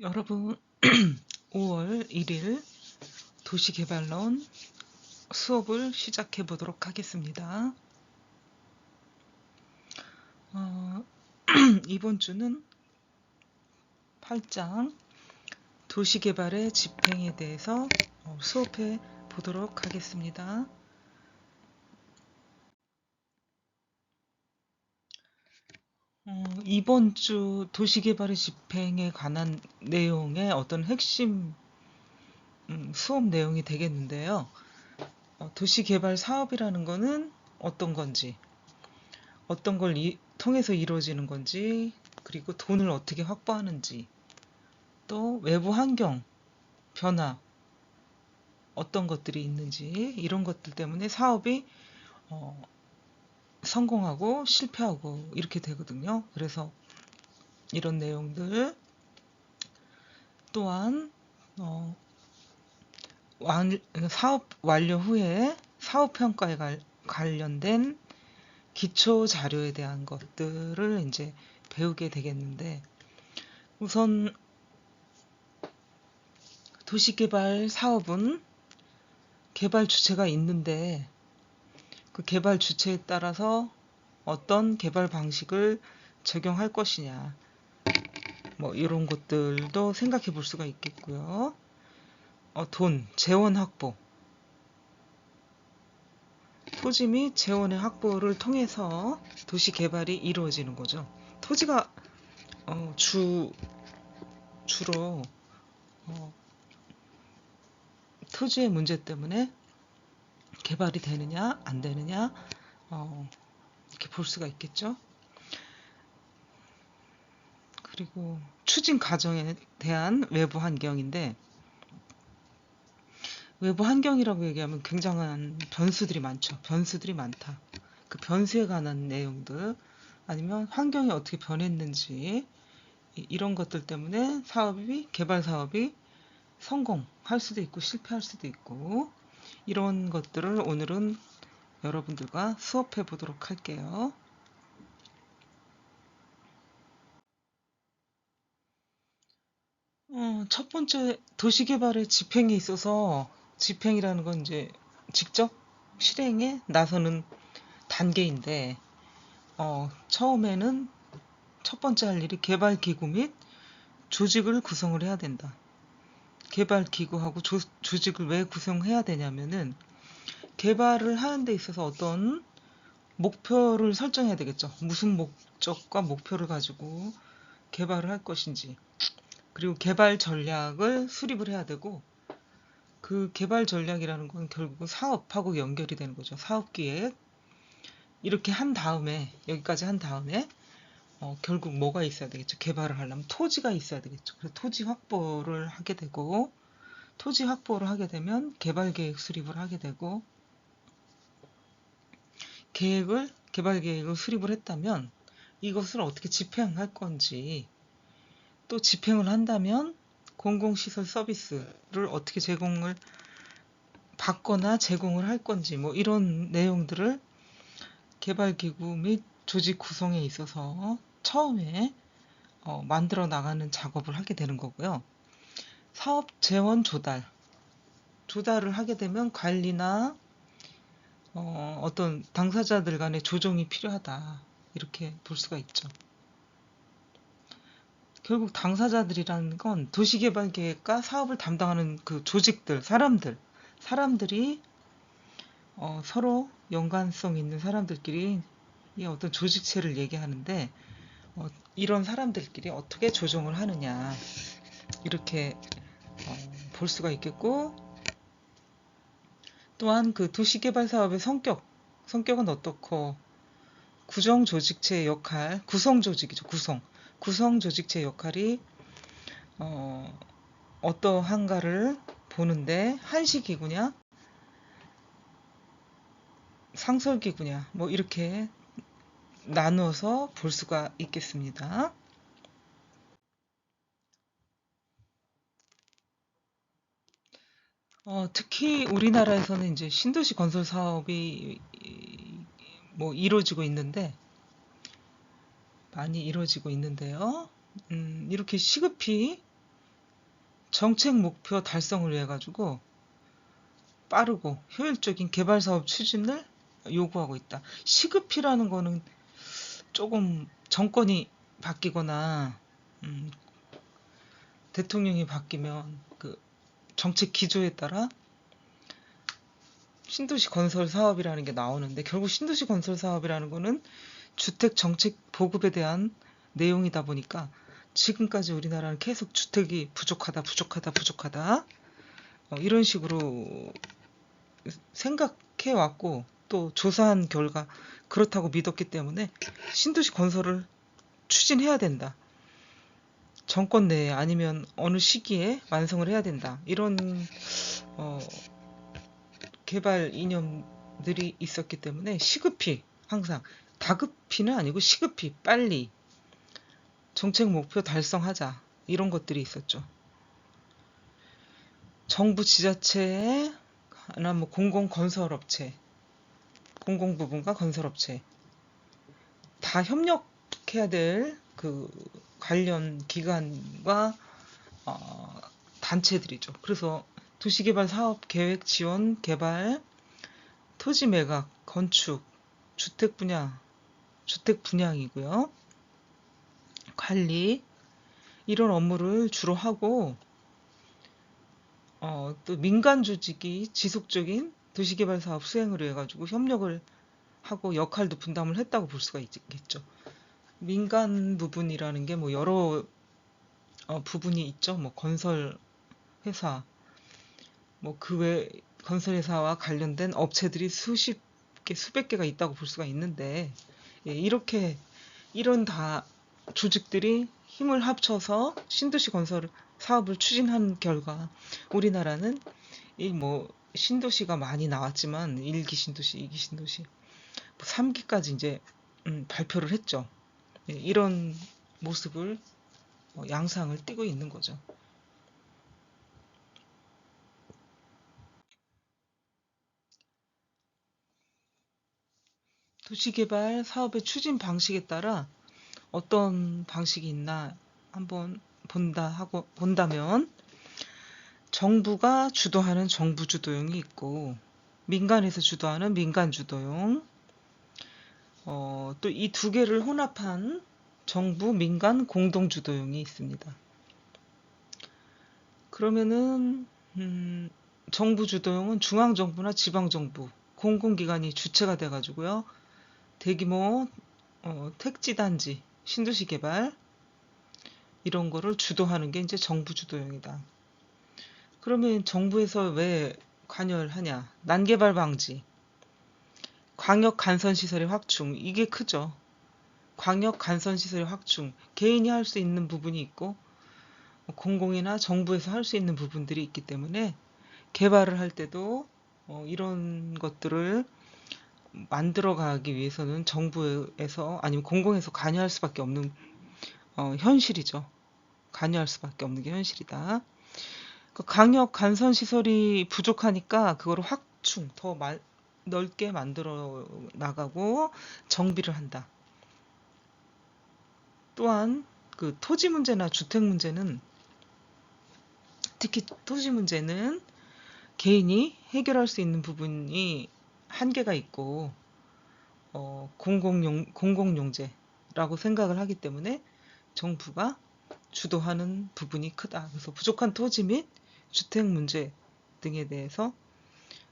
여러분, 5월 1일 도시개발론 수업을 시작해 보도록 하겠습니다. 이번 주는 8장 도시개발의 집행에 대해서 수업해 보도록 하겠습니다. 이번 주 도시개발의 집행에 관한 내용의 어떤 핵심 수업 내용이 되겠는데요. 도시개발 사업이라는 거는 어떤 건지, 어떤 걸 통해서 이루어지는 건지, 그리고 돈을 어떻게 확보하는지, 또 외부 환경, 변화, 어떤 것들이 있는지, 이런 것들 때문에 사업이 성공하고 실패하고 이렇게 되거든요. 그래서 이런 내용들 또한 사업 완료 후에 사업평가에 관련된 기초 자료에 대한 것들을 이제 배우게 되겠는데, 우선 도시개발 사업은 개발 주체가 있는데 그 개발 주체에 따라서 어떤 개발 방식을 적용할 것이냐, 뭐 이런 것들도 생각해 볼 수가 있겠고요. 돈, 재원 확보, 토지 및 재원의 확보를 통해서 도시 개발이 이루어지는 거죠. 토지가 주로 토지의 문제 때문에 개발이 되느냐 안 되느냐 이렇게 볼 수가 있겠죠. 그리고 추진 과정에 대한 외부 환경인데, 외부 환경이라고 얘기하면 굉장한 변수들이 많죠. 변수들이 많다. 그 변수에 관한 내용들, 아니면 환경이 어떻게 변했는지, 이런 것들 때문에 개발 사업이 성공할 수도 있고 실패할 수도 있고, 이런 것들을 오늘은 여러분들과 수업해 보도록 할게요. 첫 번째, 도시개발의 집행에 있어서, 집행이라는 건 이제 직접 실행에 나서는 단계인데, 처음에는 첫 번째 할 일이 개발기구 및 조직을 구성을 해야 된다. 개발기구하고 조직을 왜 구성해야 되냐면은, 개발을 하는 데 있어서 어떤 목표를 설정해야 되겠죠. 무슨 목적과 목표를 가지고 개발을 할 것인지, 그리고 개발 전략을 수립을 해야 되고, 그 개발 전략이라는 건 결국 사업하고 연결이 되는 거죠. 사업 기획. 이렇게 한 다음에, 여기까지 한 다음에 결국 뭐가 있어야 되겠죠. 개발을 하려면 토지가 있어야 되겠죠. 그래서 토지 확보를 하게 되고, 토지 확보를 하게 되면 개발 계획 수립을 하게 되고, 개발 계획을 수립을 했다면 이것을 어떻게 집행할 건지, 또 집행을 한다면 공공시설 서비스를 어떻게 받거나 제공을 할 건지, 뭐 이런 내용들을 개발기구 및 조직 구성에 있어서 처음에 만들어 나가는 작업을 하게 되는 거고요. 사업 재원 조달을 하게 되면 관리나 어떤 당사자들 간의 조정이 필요하다, 이렇게 볼 수가 있죠. 결국 당사자들이라는 건 도시개발계획과 사업을 담당하는 그 조직들, 사람들이 서로 연관성 있는 사람들끼리 이 어떤 조직체를 얘기하는데, 이런 사람들끼리 어떻게 조정을 하느냐, 이렇게 볼 수가 있겠고, 또한 그 도시개발 사업의 성격은 어떻고, 구성 조직체의 역할, 구성 조직이죠, 구성 조직체 역할이 어떠한가를 보는데, 한시기구냐 상설기구냐, 뭐 이렇게 나누어서 볼 수가 있겠습니다. 특히 우리나라에서는 이제 신도시 건설 사업이 뭐 많이 이루어지고 있는데요. 이렇게 시급히 정책 목표 달성을 위해 가지고 빠르고 효율적인 개발 사업 추진을 요구하고 있다. 시급이라는 거는 조금 정권이 바뀌거나 음, 대통령이 바뀌면 그 정책 기조에 따라 신도시 건설 사업이라는 게 나오는데, 결국 신도시 건설 사업이라는 거는 주택 정책 보급에 대한 내용이다 보니까 지금까지 우리나라는 계속 주택이 부족하다 이런 식으로 생각해 왔고, 또 조사한 결과 그렇다고 믿었기 때문에 신도시 건설을 추진해야 된다. 정권 내에 아니면 어느 시기에 완성을 해야 된다. 이런 어, 개발 이념들이 있었기 때문에 시급히, 항상 다급히는 아니고 시급히 빨리 정책 목표 달성하자, 이런 것들이 있었죠. 정부 지자체나 뭐 공공건설업체, 공공부문과 건설업체 다 협력해야 될 그 관련 기관과 단체들이죠. 그래서 도시개발 사업 계획 지원 개발, 토지 매각, 건축, 주택 분양, 주택 분양이고요. 관리, 이런 업무를 주로 하고, 또 민간 조직이 지속적인 도시개발 사업 수행을 해가지고 협력을 하고 역할도 분담을 했다고 볼 수가 있겠죠. 민간 부분이라는 게 뭐 여러 부분이 있죠. 뭐 건설 회사, 뭐 그 외 건설 회사와 관련된 업체들이 수십 개, 수백 개가 있다고 볼 수가 있는데, 예, 이런 다 조직들이 힘을 합쳐서 신도시 건설 사업을 추진한 결과 우리나라는 이 뭐 신도시가 많이 나왔지만 1기 신도시, 2기 신도시, 3기까지 이제 발표를 했죠. 예, 이런 모습을 양상을 띠고 있는 거죠. 도시개발 사업의 추진 방식에 따라 어떤 방식이 있나 한번 본다면, 정부가 주도하는 정부 주도형이 있고, 민간에서 주도하는 민간 주도형, 또 이 두 개를 혼합한 정부 민간 공동 주도형이 있습니다. 그러면은 정부 주도형은 중앙정부나 지방정부, 공공기관이 주체가 돼가지고요. 대규모 택지단지, 신도시 개발 이런 거를 주도하는 게 이제 정부 주도형이다. 그러면 정부에서 왜 관여를 하냐? 난개발 방지, 광역 간선시설의 확충, 이게 크죠. 광역 간선시설의 확충, 개인이 할 수 있는 부분이 있고 공공이나 정부에서 할 수 있는 부분들이 있기 때문에 개발을 할 때도 이런 것들을 만들어가기 위해서는 정부에서 아니면 공공에서 관여할 수밖에 없는 현실이죠. 관여할 수밖에 없는 게 현실이다. 그 강력 간선 시설이 부족하니까 그거를 확충, 더 넓게 만들어 나가고 정비를 한다. 또한 그 토지 문제나 주택 문제는, 특히 토지 문제는 개인이 해결할 수 있는 부분이 한계가 있고 공공용제라고 생각을 하기 때문에 정부가 주도하는 부분이 크다. 그래서 부족한 토지 및 주택 문제 등에 대해서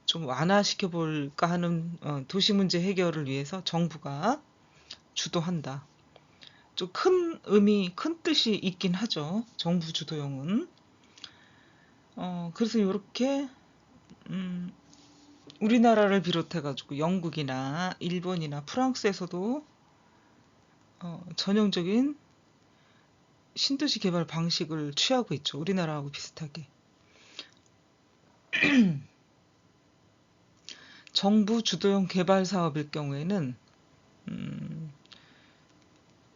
좀 완화시켜 볼까 하는 도시 문제 해결을 위해서 정부가 주도한다. 좀 큰 의미, 큰 뜻이 있긴 하죠. 정부 주도형은. 그래서 이렇게 우리나라를 비롯해가지고 영국이나 일본이나 프랑스에서도 전형적인 신도시 개발 방식을 취하고 있죠. 우리나라하고 비슷하게. 정부 주도형 개발 사업일 경우에는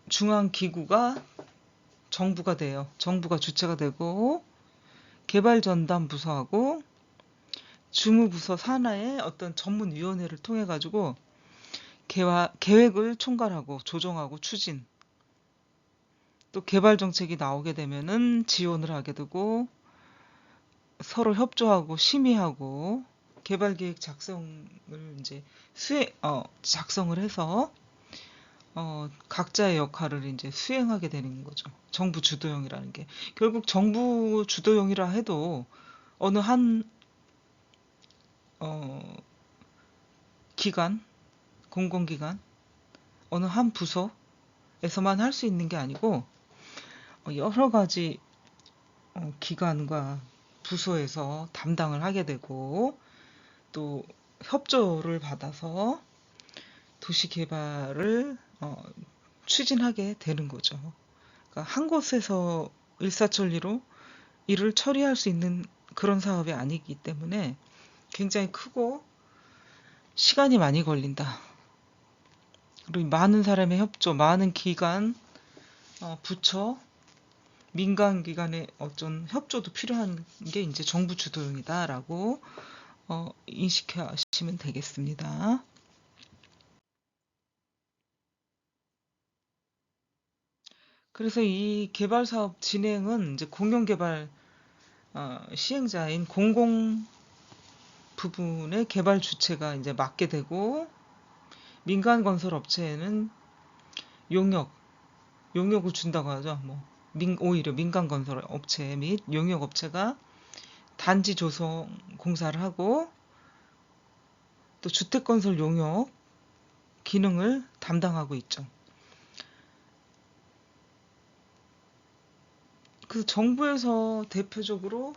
중앙 기구가 정부가 돼요. 정부가 주체가 되고 개발 전담 부서하고 주무부서 산하의 어떤 전문위원회를 통해 가지고 계획을 총괄하고 조정하고 추진, 또 개발 정책이 나오게 되면은 지원을 하게 되고 서로 협조하고 심의하고 개발계획 작성을 이제 작성을 해서 각자의 역할을 이제 수행하게 되는 거죠. 정부 주도형이라는 게. 결국 정부 주도형이라 해도 어느 한, 어, 기관, 공공기관, 어느 한 부서에서만 할 수 있는 게 아니고, 여러 가지 기관과 부서에서 담당을 하게 되고, 또 협조를 받아서 도시 개발을 추진하게 되는 거죠. 그러니까 한 곳에서 일사천리로 일을 처리할 수 있는 그런 사업이 아니기 때문에 굉장히 크고 시간이 많이 걸린다. 그리고 많은 사람의 협조, 많은 기관, 부처, 민간 기관의 어떤 협조도 필요한 게 이제 정부 주도형이다라고 인식하시면 되겠습니다. 그래서 이 개발 사업 진행은 이제 공영 개발 시행자인 공공 부분의 개발 주체가 이제 맡게 되고, 민간 건설 업체에는 용역을 준다고 하죠. 오히려 민간 건설 업체 및 용역 업체가 단지 조성 공사를 하고, 또 주택 건설 용역 기능을 담당하고 있죠. 그래서 정부에서 대표적으로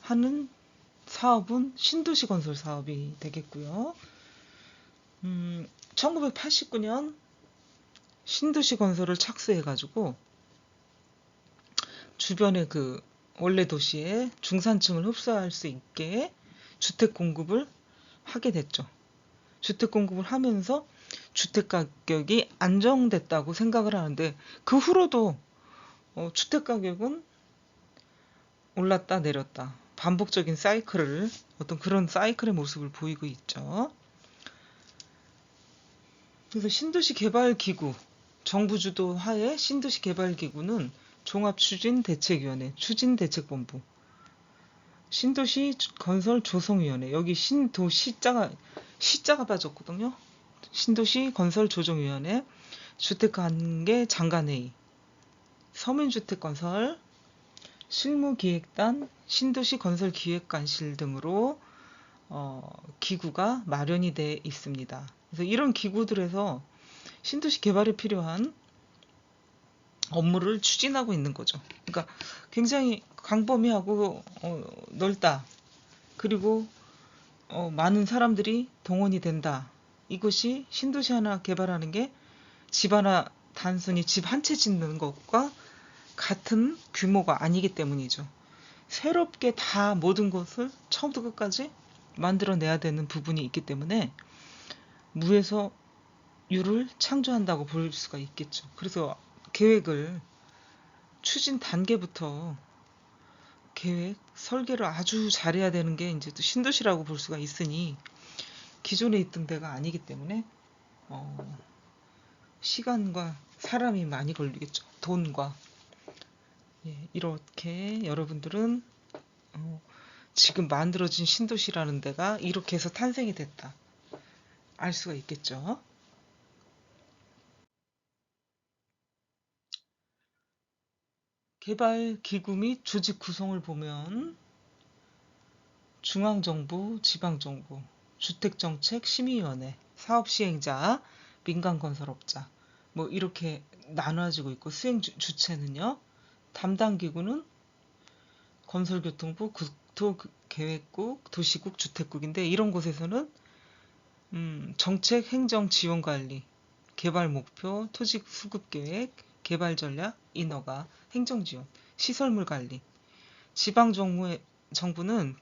하는 사업은 신도시 건설 사업이 되겠고요. 1989년 신도시 건설을 착수해가지고 주변의 그 원래 도시의 중산층을 흡수할 수 있게 주택 공급을 하게 됐죠. 주택 공급을 하면서 주택 가격이 안정됐다고 생각을 하는데, 그 후로도 주택 가격은 올랐다 내렸다 반복적인 사이클을, 어떤 그런 사이클의 모습을 보이고 있죠. 그래서 신도시 개발기구, 정부 주도 하에 신도시 개발기구는 종합추진대책위원회, 추진대책본부, 신도시 건설 조성위원회, 여기 시자가 빠졌거든요. 신도시 건설 조정위원회, 주택관계 장관회의, 서민주택 건설, 실무기획단, 신도시 건설 기획관실 등으로 기구가 마련이 돼 있습니다. 그래서 이런 기구들에서 신도시 개발에 필요한 업무를 추진하고 있는 거죠. 그러니까 굉장히 광범위하고 넓다. 그리고 많은 사람들이 동원이 된다. 이것이 신도시 하나 개발하는 게 집 하나, 단순히 집 한 채 짓는 것과 같은 규모가 아니기 때문이죠. 새롭게 다 모든 것을 처음부터 끝까지 만들어내야 되는 부분이 있기 때문에 무에서 유를 창조한다고 볼 수가 있겠죠. 그래서 계획을 추진 단계부터 계획, 설계를 아주 잘해야 되는 게 이제 또 신도시라고 볼 수가 있으니, 기존에 있던 데가 아니기 때문에 시간과 사람이 많이 걸리겠죠. 돈과. 예, 이렇게 여러분들은 지금 만들어진 신도시라는 데가 이렇게 해서 탄생이 됐다, 알 수가 있겠죠. 개발 기구 및 조직 구성을 보면 중앙정부, 지방정부, 주택정책심의위원회, 사업시행자, 민간건설업자, 이렇게 나눠지고 있고, 수행 주체는요, 담당 기구는 건설교통부, 국토계획국, 도시국, 주택국인데, 이런 곳에서는 정책, 행정, 지원 관리, 개발 목표, 토지 수급 계획, 개발 전략, 인허가, 행정 지원, 시설물 관리. 지방 정부는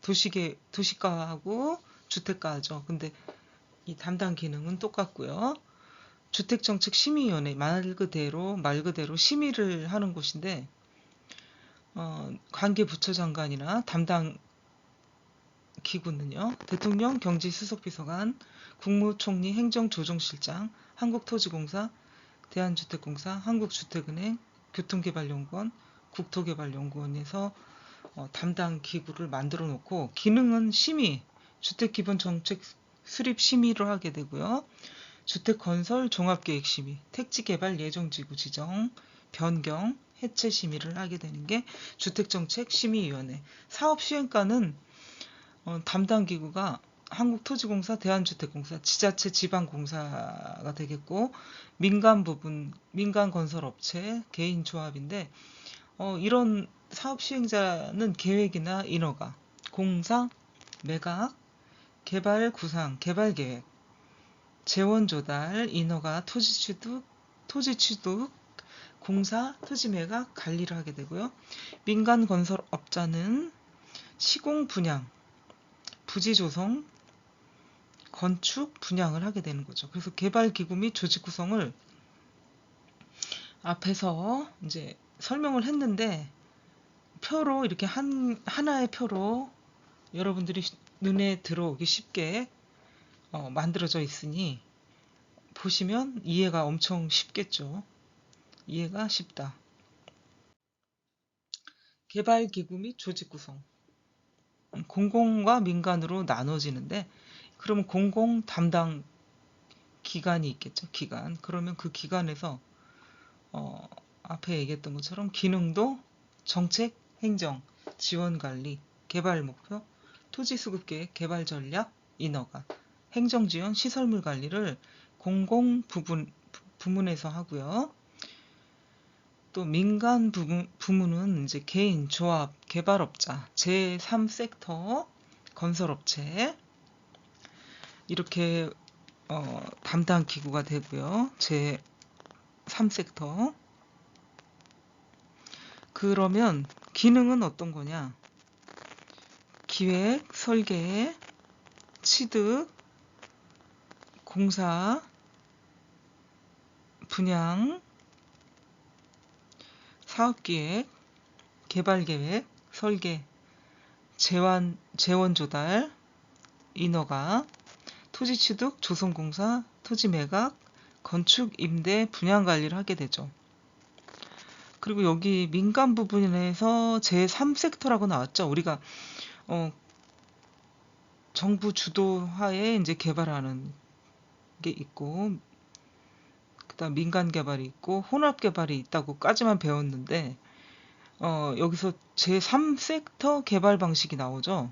도시가하고 주택가죠. 근데 이 담당 기능은 똑같고요. 주택정책심의위원회, 말 그대로 심의를 하는 곳인데, 관계 부처 장관이나 담당 기구는요, 대통령, 경제수석비서관, 국무총리, 행정조정실장, 한국토지공사, 대한주택공사, 한국주택은행, 교통개발연구원, 국토개발연구원에서 담당 기구를 만들어 놓고, 기능은 심의, 주택기본정책 수립 심의를 하게 되고요. 주택건설 종합계획심의, 택지개발 예정지구 지정, 변경, 해체 심의를 하게 되는 게 주택정책심의위원회. 사업시행과는 담당 기구가 한국토지공사, 대한주택공사, 지자체, 지방공사가 되겠고, 민간 부분, 민간건설업체, 개인조합인데, 이런 사업 시행자는 계획이나 인허가, 공사, 매각, 개발 구상, 개발 계획, 재원 조달, 인허가, 토지 취득, 공사, 토지 매각, 관리를 하게 되고요. 민간 건설업자는 시공 분양, 부지 조성, 건축, 분양을 하게 되는 거죠. 그래서 개발 기구 및 조직 구성을 앞에서 이제 설명을 했는데, 표로 이렇게 하나의 표로 여러분들이 눈에 들어오기 쉽게 만들어져 있으니 보시면 이해가 엄청 쉽겠죠. 이해가 쉽다. 개발 기구 및 조직 구성. 공공과 민간으로 나눠지는데, 그러면 공공 담당 기관이 있겠죠. 기관. 그러면 그 기관에서 앞에 얘기했던 것처럼 기능도 정책, 행정, 지원 관리, 개발 목표, 토지 수급 계획, 개발 전략, 인허가, 행정 지원, 시설물 관리를 공공 부문에서 하고요. 또 민간 부문은 이제 개인, 조합, 개발업자, 제3섹터, 건설업체 이렇게 담당 기구가 되고요. 제3섹터. 그러면 기능은 어떤 거냐? 기획, 설계, 취득, 공사, 분양, 사업기획, 개발계획, 설계, 재원 조달, 인허가, 토지 취득, 조성공사, 토지 매각, 건축, 임대, 분양 관리를 하게 되죠. 그리고 여기 민간 부분에서 제3섹터라고 나왔죠. 우리가 정부 주도하에 이제 개발하는 게 있고, 그다음 민간 개발이 있고 혼합 개발이 있다고까지만 배웠는데, 여기서 제3섹터 개발 방식이 나오죠.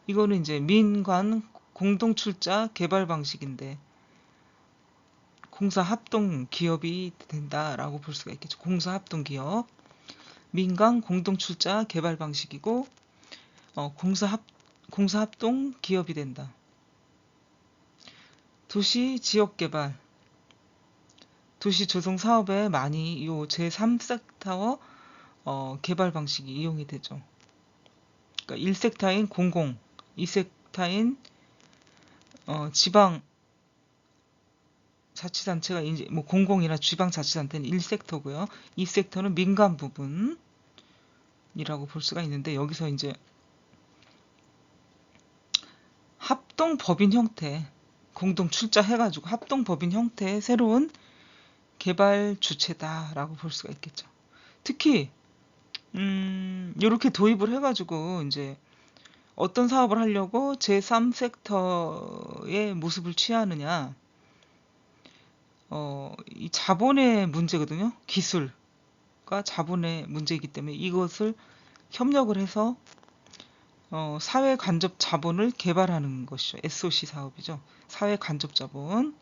이거는 이제 민관 공동 출자 개발 방식인데, 공사 합동 기업이 된다라고 볼 수가 있겠죠. 공사 합동 기업, 민간 공동 출자 개발 방식이고, 공사 합동 기업이 된다. 도시 지역 개발, 도시 조성 사업에 많이 이 제3섹터 개발 방식이 이용이 되죠. 그러니까 1섹터인 공공, 2섹터인 지방 자치단체가 이제 뭐 공공이나 지방 자치단체는 1섹터고요. 2섹터는 민간 부분이라고 볼 수가 있는데, 여기서 이제 합동 법인 형태, 공동 출자해가지고 합동 법인 형태의 새로운 개발 주체다라고 볼 수가 있겠죠. 특히 이렇게 도입을 해가지고 이제 어떤 사업을 하려고 제3섹터의 모습을 취하느냐, 이 자본의 문제거든요. 기술과 자본의 문제이기 때문에 이것을 협력을 해서 사회 간접 자본을 개발하는 것이죠. SOC 사업이죠. 사회 간접 자본,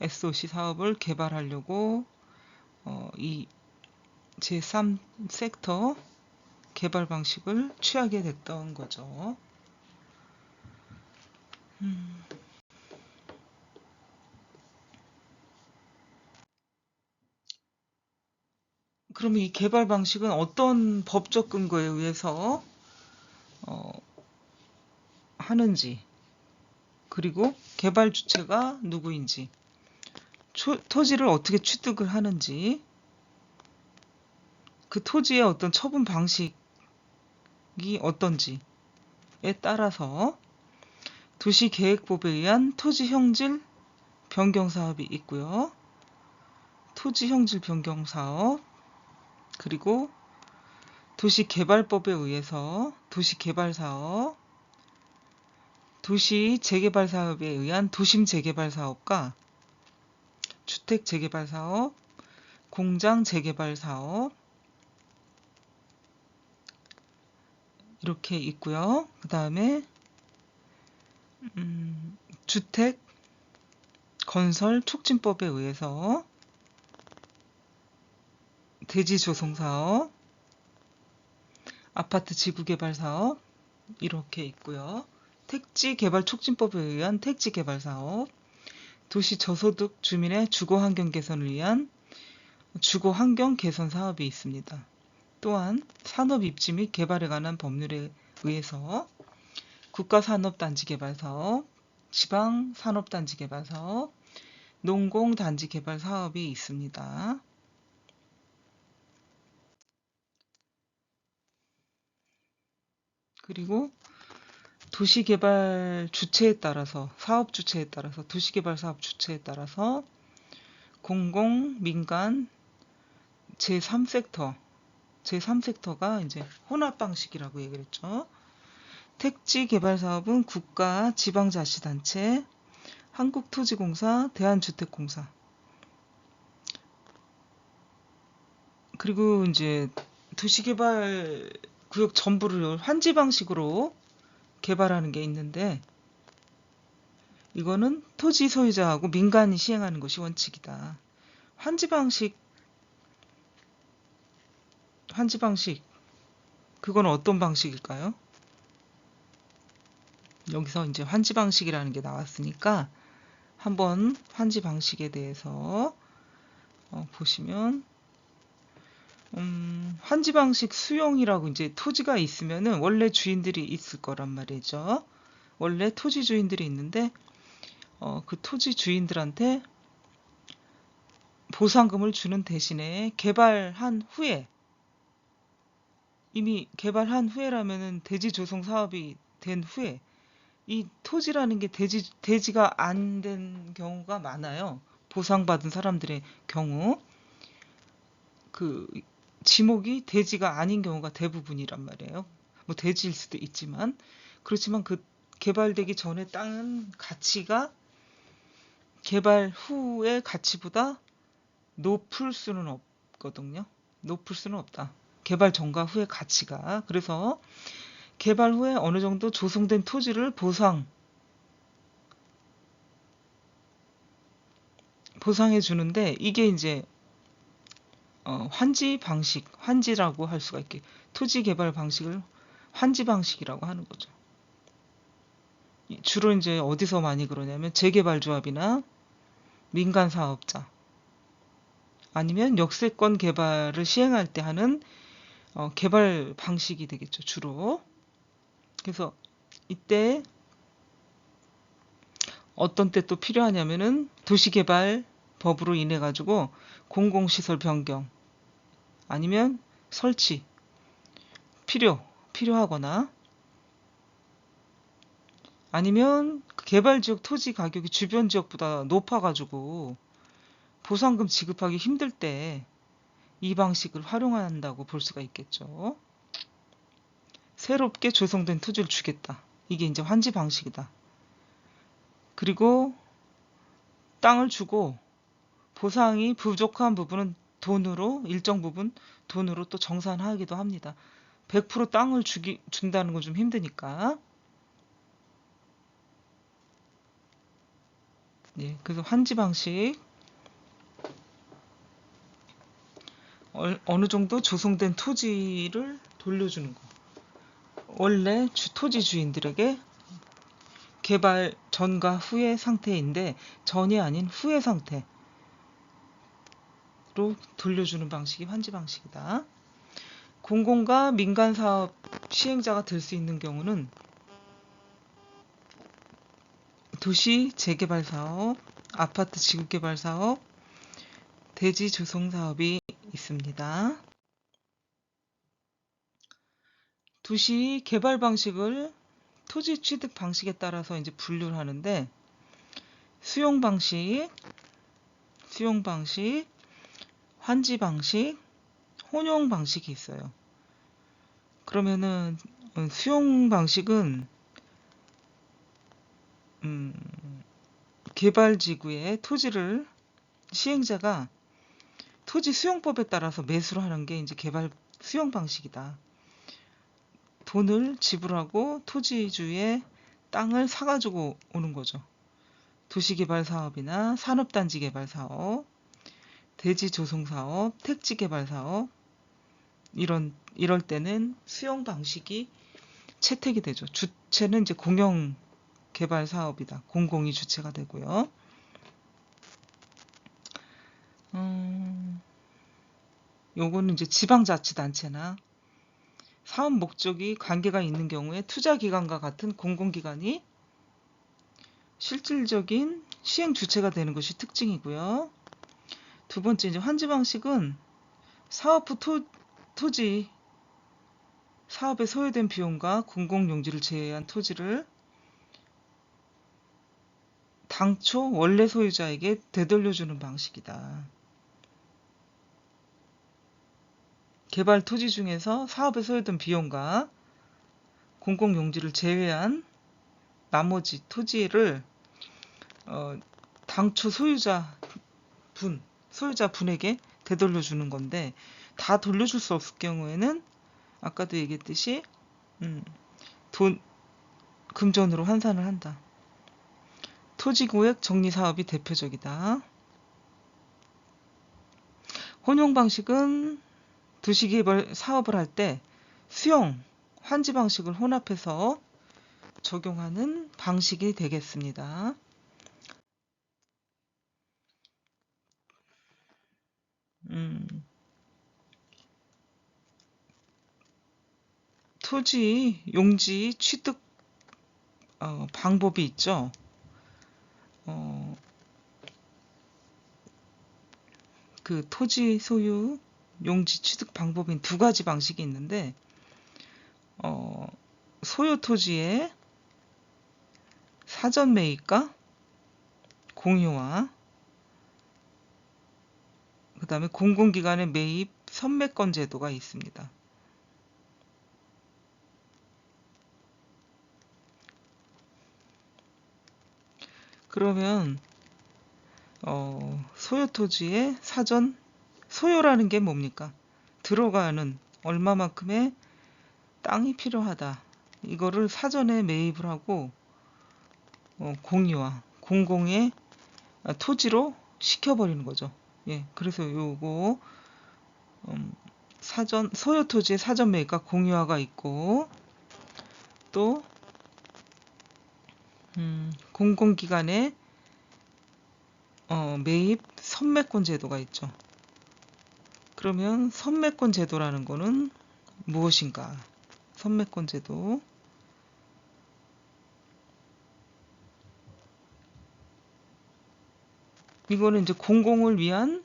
SOC 사업을 개발하려고 이 제3섹터 개발 방식을 취하게 됐던 거죠. 그러면 이 개발 방식은 어떤 법적 근거에 의해서 하는지, 그리고 개발 주체가 누구인지, 토지를 어떻게 취득을 하는지, 그 토지의 어떤 처분 방식이 어떤지에 따라서 도시계획법에 의한 토지 형질 변경 사업이 있고요. 토지 형질 변경 사업, 그리고 도시개발법에 의해서 도시개발사업, 도시재개발사업에 의한 도심재개발사업과 주택재개발사업, 공장재개발사업 이렇게 있고요. 그 다음에 주택 건설 촉진법에 의해서 대지 조성 사업, 아파트 지구 개발 사업 이렇게 있고요. 택지 개발 촉진법에 의한 택지 개발 사업, 도시 저소득 주민의 주거 환경 개선을 위한 주거 환경 개선 사업이 있습니다. 또한 산업 입지 및 개발에 관한 법률에 의해서 국가산업단지 개발 사업, 지방산업단지 개발 사업, 농공단지 개발 사업이 있습니다. 그리고 도시개발 주체에 따라서, 사업 주체에 따라서, 도시개발 사업 주체에 따라서 공공, 민간, 제3섹터가 이제 혼합 방식이라고 얘기를 했죠. 택지 개발 사업은 국가, 지방자치단체, 한국토지공사, 대한주택공사. 그리고 이제 도시개발 구역 전부를 환지 방식으로 개발하는 게 있는데, 이거는 토지 소유자하고 민간이 시행하는 것이 원칙이다. 환지 방식, 그건 어떤 방식일까요? 여기서 이제 환지 방식이라는 게 나왔으니까 한번 환지 방식에 대해서 보시면, 환지 방식 수용이라고 이제 토지가 있으면은 원래 주인들이 있을 거란 말이죠. 원래 토지 주인들이 있는데 그 토지 주인들한테 보상금을 주는 대신에 개발한 후에, 이미 개발한 후에라면은 대지 조성 사업이 된 후에 이 토지라는 게 대지가 안 된 경우가 많아요. 보상받은 사람들의 경우 그 지목이 대지가 아닌 경우가 대부분이란 말이에요. 뭐 대지일 수도 있지만, 그렇지만 그 개발되기 전에 땅은 가치가 개발 후의 가치보다 높을 수는 없거든요. 높을 수는 없다. 개발 전과 후의 가치가. 그래서 개발 후에 어느 정도 조성된 토지를 보상해 주는데, 이게 이제 환지 방식, 환지라고 할 수가 있게, 토지 개발 방식을 환지 방식이라고 하는 거죠. 주로 이제 어디서 많이 그러냐면 재개발조합이나 민간 사업자, 아니면 역세권 개발을 시행할 때 하는 개발 방식이 되겠죠, 주로. 그래서 이때 어떤 때 또 필요하냐면은 도시개발법으로 인해 가지고 공공시설 변경, 아니면 설치 필요하거나, 아니면 개발지역 토지 가격이 주변 지역보다 높아가지고 보상금 지급하기 힘들 때 이 방식을 활용한다고 볼 수가 있겠죠. 새롭게 조성된 토지를 주겠다. 이게 이제 환지 방식이다. 그리고 땅을 주고 보상이 부족한 부분은 일정 부분 돈으로 또 정산하기도 합니다. 100% 땅을 준다는 건 좀 힘드니까. 네, 그래서 환지 방식, 어느 정도 조성된 토지를 돌려주는 거. 원래 토지 주인들에게 개발 전과 후의 상태인데, 전이 아닌 후의 상태로 돌려주는 방식이 환지 방식이다. 공공과 민간 사업 시행자가 될 수 있는 경우는 도시 재개발 사업, 아파트 지구 개발 사업, 대지 조성 사업이 있습니다. 도시 개발 방식을 토지 취득 방식에 따라서 이제 분류를 하는데, 수용 방식, 환지 방식, 혼용 방식이 있어요. 그러면은 수용 방식은 음, 개발지구의 토지를 시행자가 토지 수용법에 따라서 매수를 하는 게 이제 개발 수용 방식이다. 돈을 지불하고 토지주의 땅을 사가지고 오는 거죠. 도시개발 사업이나 산업단지 개발 사업, 대지 조성 사업, 택지 개발 사업 이럴 때는 수용 방식이 채택이 되죠. 주체는 이제 공영 개발 사업이다. 공공이 주체가 되고요. 요거는 이제 지방자치단체나 사업 목적이 관계가 있는 경우에 투자기관과 같은 공공기관이 실질적인 시행 주체가 되는 것이 특징이고요. 두 번째 이제 환지 방식은 사업 후 토지 사업에 소요된 비용과 공공용지를 제외한 토지를 당초 원래 소유자에게 되돌려주는 방식이다. 개발 토지 중에서 사업에 소요된 비용과 공공용지를 제외한 나머지 토지를 당초 소유자분에게 되돌려주는 건데 다 돌려줄 수 없을 경우에는 아까도 얘기했듯이 금전으로 환산을 한다. 토지구역 정리사업이 대표적이다. 혼용 방식은 도시개발 사업을 할 때 수용, 환지 방식을 혼합해서 적용하는 방식이 되겠습니다. 토지 용지 취득 방법이 있죠. 그 토지 소유 용지 취득 방법인 두 가지 방식이 있는데 소유 토지의 사전 매입과 공유와 그 다음에 공공기관의 매입 선매권 제도가 있습니다. 그러면 소유 토지의 사전 소유라는 게 뭡니까? 들어가는 얼마만큼의 땅이 필요하다. 이거를 사전에 매입을 하고 공유와 공공의 토지로 시켜버리는 거죠. 예, 그래서 요거 소유 토지의 사전 매입과 공유화가 있고 또 공공기관의 매입 선매권 제도가 있죠. 그러면 선매권 제도라는 거는 무엇인가? 선매권 제도. 이거는 이제 공공을 위한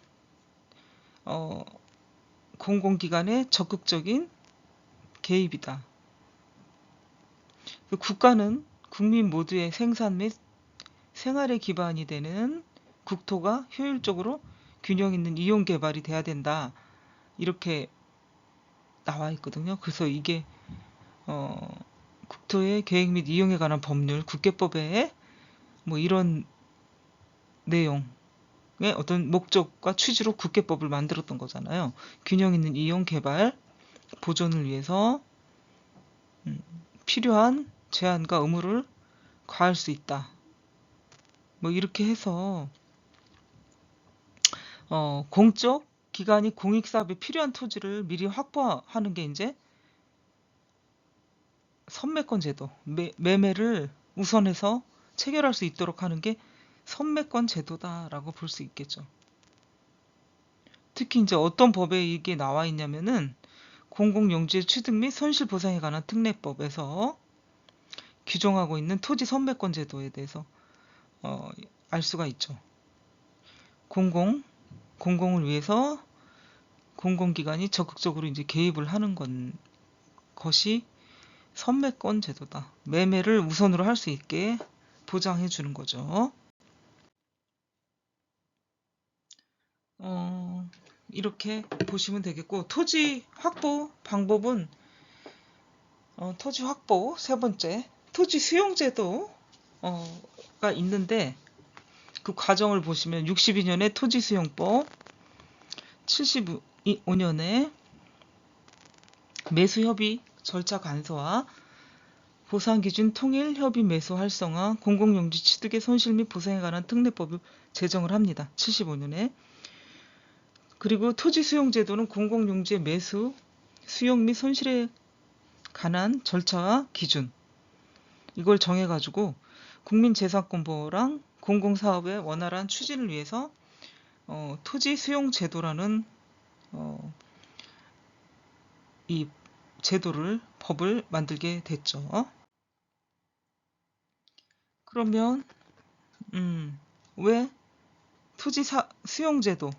공공기관의 적극적인 개입이다. 국가는 국민 모두의 생산 및 생활의 기반이 되는 국토가 효율적으로 균형 있는 이용 개발이 돼야 된다. 이렇게 나와 있거든요. 그래서 이게 국토의 계획 및 이용에 관한 법률, 국계법에 뭐 이런 내용의 어떤 목적과 취지로 국계법을 만들었던 거잖아요. 균형 있는 이용 개발 보존을 위해서 필요한 제한과 의무를 과할 수 있다. 뭐 이렇게 해서 공적 기관이 공익사업에 필요한 토지를 미리 확보하는 게 이제 선매권 제도, 매매를 우선해서 체결할 수 있도록 하는 게 선매권 제도다라고 볼 수 있겠죠. 특히 이제 어떤 법에 이게 나와 있냐면은 공공용지의 취득 및 손실 보상에 관한 특례법에서 규정하고 있는 토지 선매권 제도에 대해서 알 수가 있죠. 공공을 위해서 공공기관이 적극적으로 이제 개입을 하는 것이 선매권 제도다. 매매를 우선으로 할 수 있게 보장해 주는 거죠. 이렇게 보시면 되겠고 토지 확보 방법은 토지 확보 세 번째, 토지 수용제도가 있는데 그 과정을 보시면 62년에 토지수용법, 75년에 매수협의 절차 간소화, 보상기준 통일 협의 매수 활성화, 공공용지 취득의 손실 및 보상에 관한 특례법을 제정을 합니다. 75년에. 그리고 토지수용제도는 공공용지의 매수, 수용 및 손실에 관한 절차와 기준, 이걸 정해가지고 국민재산권보호랑 공공사업의 원활한 추진을 위해서 토지수용제도라는 이 제도를, 법을 만들게 됐죠. 그러면 왜 토지 수용제도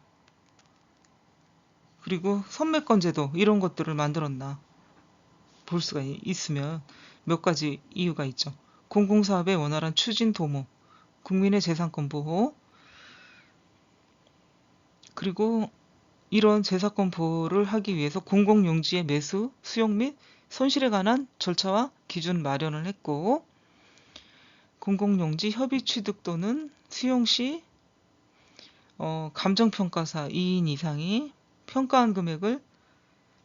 그리고 선매권제도 이런 것들을 만들었나 볼 수가 있으면 몇 가지 이유가 있죠. 공공사업의 원활한 추진 도모, 국민의 재산권 보호, 그리고 이런 재산권 보호를 하기 위해서 공공용지의 매수, 수용 및 손실에 관한 절차와 기준 마련을 했고, 공공용지 협의 취득 또는 수용 시 감정평가사 2인 이상이 평가한 금액을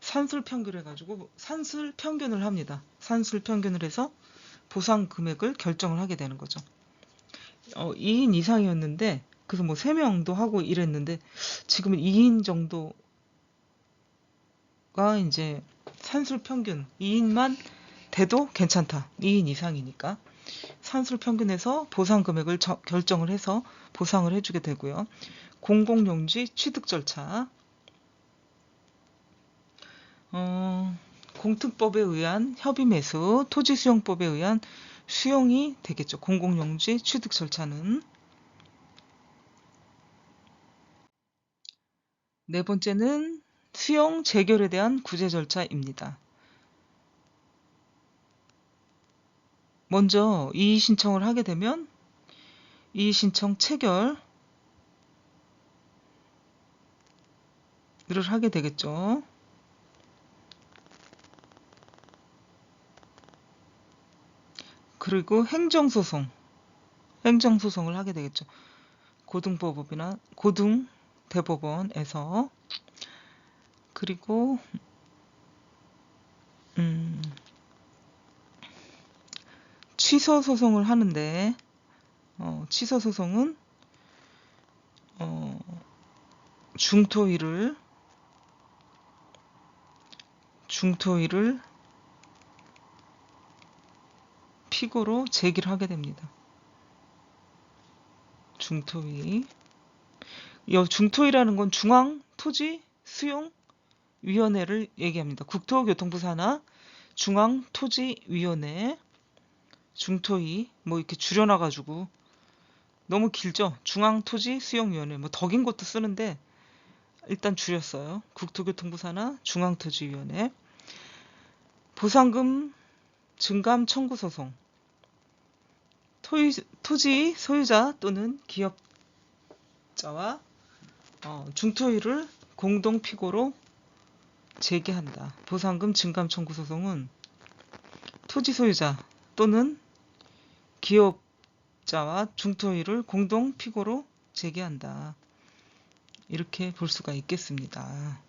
산술평균해가지고 산술평균을 합니다. 산술평균을 해서 보상 금액을 결정을 하게 되는 거죠. 2인 이상이었는데 그래서 뭐 3명도 하고 이랬는데 지금은 2인 정도가 이제 산술평균 2인만 돼도 괜찮다. 2인 이상이니까 산술평균에서 보상 금액을 결정을 해서 보상을 해주게 되고요. 공공용지 취득 절차, 공특법에 의한 협의매수, 토지수용법에 의한 수용이 되겠죠. 공공용지 취득 절차는. 네 번째는 수용 재결에 대한 구제 절차입니다. 먼저 이의 신청을 하게 되면 이의 신청 체결을 하게 되겠죠. 그리고 행정소송을 하게 되겠죠. 고등법원이나 고등대법원에서. 그리고 취소 소송을 하는데 취소 소송은 중토위를 피고로 제기를 하게 됩니다. 중토위. 중토위라는 건 중앙토지수용위원회를 얘기합니다. 국토교통부 산하 중앙토지위원회, 중토위 뭐 이렇게 줄여놔가지고 너무 길죠. 중앙토지수용위원회 뭐 더 긴 것도 쓰는데 일단 줄였어요. 국토교통부 산하 중앙토지위원회. 보상금 증감 청구 소송. 토지 소유자 또는 기업자와 중토위를 공동 피고로 제기한다. 보상금 증감 청구 소송은 토지 소유자 또는 기업자와 중토위를 공동 피고로 제기한다. 이렇게 볼 수가 있겠습니다.